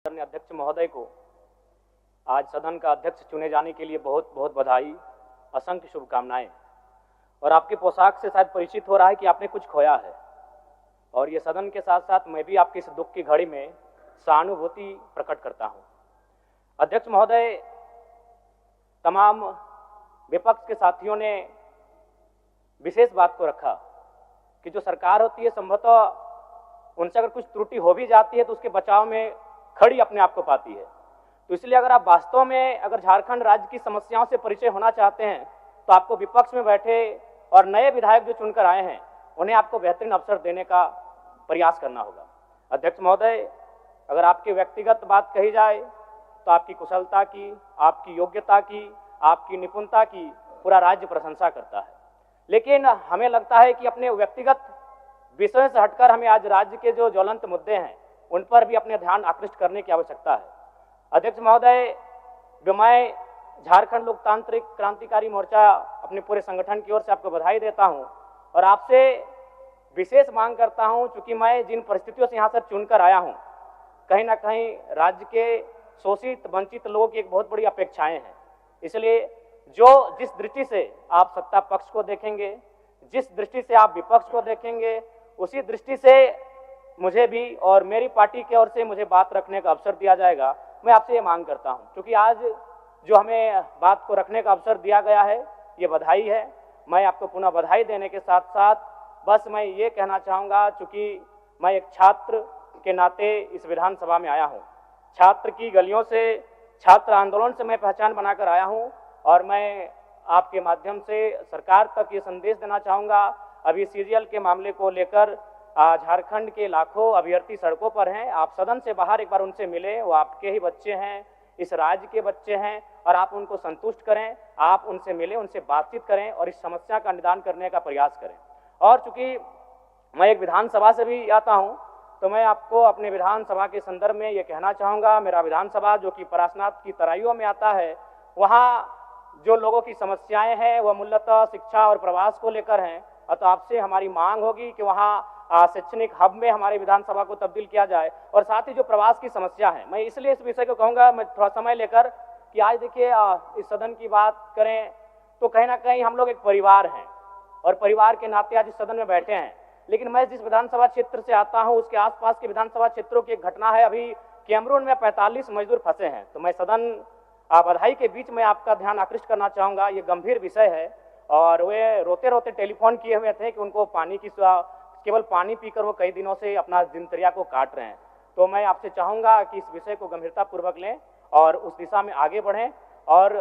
ने अध्यक्ष महोदय को आज सदन का अध्यक्ष चुने जाने के लिए बहुत बहुत बधाई, असंख्य शुभकामनाएं। और आपके पोशाक से शायद परिचित हो रहा है कि आपने कुछ खोया है, और ये सदन के साथ साथ मैं भी आपकी इस दुख की घड़ी में सहानुभूति प्रकट करता हूं। अध्यक्ष महोदय, तमाम विपक्ष के साथियों ने विशेष बात को रखा कि जो सरकार होती है संभवतः उनसे अगर कुछ त्रुटि हो भी जाती है तो उसके बचाव में खड़ी अपने आप को पाती है। तो इसलिए अगर आप वास्तव में अगर झारखंड राज्य की समस्याओं से परिचय होना चाहते हैं तो आपको विपक्ष में बैठे और नए विधायक जो चुनकर आए हैं उन्हें आपको बेहतरीन अवसर देने का प्रयास करना होगा। अध्यक्ष महोदय, अगर आपकी व्यक्तिगत बात कही जाए तो आपकी कुशलता की, आपकी योग्यता की, आपकी निपुणता की पूरा राज्य प्रशंसा करता है, लेकिन हमें लगता है कि अपने व्यक्तिगत विषयों से हटकर हमें आज राज्य के जो ज्वलंत मुद्दे हैं उन पर भी अपने ध्यान आकृष्ट करने की आवश्यकता है। अध्यक्ष महोदय, मैं झारखंड लोकतांत्रिक क्रांतिकारी मोर्चा अपने पूरे संगठन की ओर से आपको बधाई देता हूं और आपसे विशेष मांग करता हूं, चूंकि मैं जिन परिस्थितियों से यहाँ से चुनकर आया हूं, कहीं ना कहीं राज्य के शोषित वंचित लोगों की एक बहुत बड़ी अपेक्षाएं हैं। इसलिए जिस दृष्टि से आप सत्ता पक्ष को देखेंगे, जिस दृष्टि से आप विपक्ष को देखेंगे, उसी दृष्टि से मुझे भी और मेरी पार्टी की ओर से मुझे बात रखने का अवसर दिया जाएगा। मैं आपसे ये मांग करता हूं, क्योंकि आज जो हमें बात को रखने का अवसर दिया गया है ये बधाई है। मैं आपको पुनः बधाई देने के साथ साथ बस मैं ये कहना चाहूँगा, चूँकि मैं एक छात्र के नाते इस विधानसभा में आया हूँ, छात्र की गलियों से, छात्र आंदोलन से मैं पहचान बनाकर आया हूँ, और मैं आपके माध्यम से सरकार तक ये संदेश देना चाहूँगा। अभी सीरियल के मामले को लेकर झारखंड के लाखों अभ्यर्थी सड़कों पर हैं। आप सदन से बाहर एक बार उनसे मिले, वो आपके ही बच्चे हैं, इस राज्य के बच्चे हैं, और आप उनको संतुष्ट करें, आप उनसे मिलें, उनसे बातचीत करें और इस समस्या का निदान करने का प्रयास करें। और चूंकि मैं एक विधानसभा से भी आता हूं, तो मैं आपको अपने विधानसभा के संदर्भ में ये कहना चाहूँगा, मेरा विधानसभा जो कि परासनाथ की तराइयों में आता है, वहाँ जो लोगों की समस्याएं हैं वह मूलतः शिक्षा और प्रवास को लेकर हैं। तो आपसे हमारी मांग होगी कि वहाँ शैक्षणिक हब में हमारे विधानसभा को तब्दील किया जाए, और साथ ही जो प्रवास की समस्या है, मैं इसलिए इस विषय को कहूँगा, मैं थोड़ा समय लेकर, कि आज देखिए इस सदन की बात करें तो कहीं ना कहीं हम लोग एक परिवार हैं और परिवार के नाते आज इस सदन में बैठे हैं। लेकिन मैं जिस विधानसभा क्षेत्र से आता हूँ उसके आसपास के विधानसभा क्षेत्रों की एक घटना है, अभी कैमरून में 45 मजदूर फंसे हैं। तो मैं सदन बधाई के बीच में आपका ध्यान आकृष्ट करना चाहूँगा, ये गंभीर विषय है, और वे रोते रोते टेलीफोन किए हुए थे कि उनको पानी की, केवल पानी पीकर वो कई दिनों से अपना दिनचर्या को काट रहे हैं। तो मैं आपसे चाहूँगा कि इस विषय को गंभीरतापूर्वक लें और उस दिशा में आगे बढ़ें, और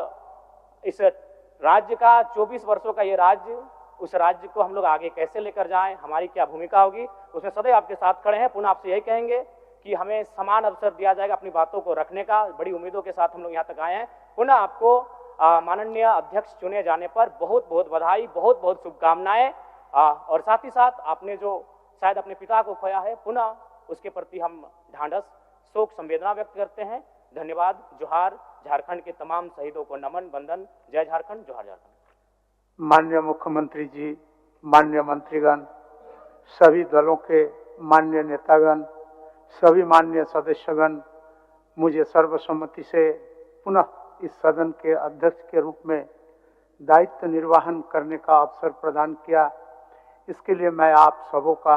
इस राज्य का 24 वर्षों का ये राज्य, उस राज्य को हम लोग आगे कैसे लेकर जाएं, हमारी क्या भूमिका होगी, उसमें सदैव आपके साथ खड़े हैं। पुनः आपसे यही कहेंगे कि हमें समान अवसर दिया जाएगा अपनी बातों को रखने का। बड़ी उम्मीदों के साथ हम लोग यहाँ तक आए हैं। पुनः आपको माननीय अध्यक्ष चुने जाने पर बहुत बहुत बधाई, बहुत बहुत शुभकामनाएं, और साथ ही साथ आपने जो शायद अपने पिता को खोया है, पुनः उसके प्रति हम ढांढस, शोक, संवेदना व्यक्त करते हैं। धन्यवाद। जोहार। झारखंड के तमाम शहीदों को नमन, वंदन। जय झारखंड, जोहार झारखंड। माननीय मुख्यमंत्री जी, माननीय मंत्रीगण, सभी दलों के माननीय नेतागण, सभी माननीय सदस्यगण, मुझे सर्वसम्मति से पुनः इस सदन के अध्यक्ष के रूप में दायित्व निर्वहन करने का अवसर प्रदान किया। इसके लिए मैं आप सबों का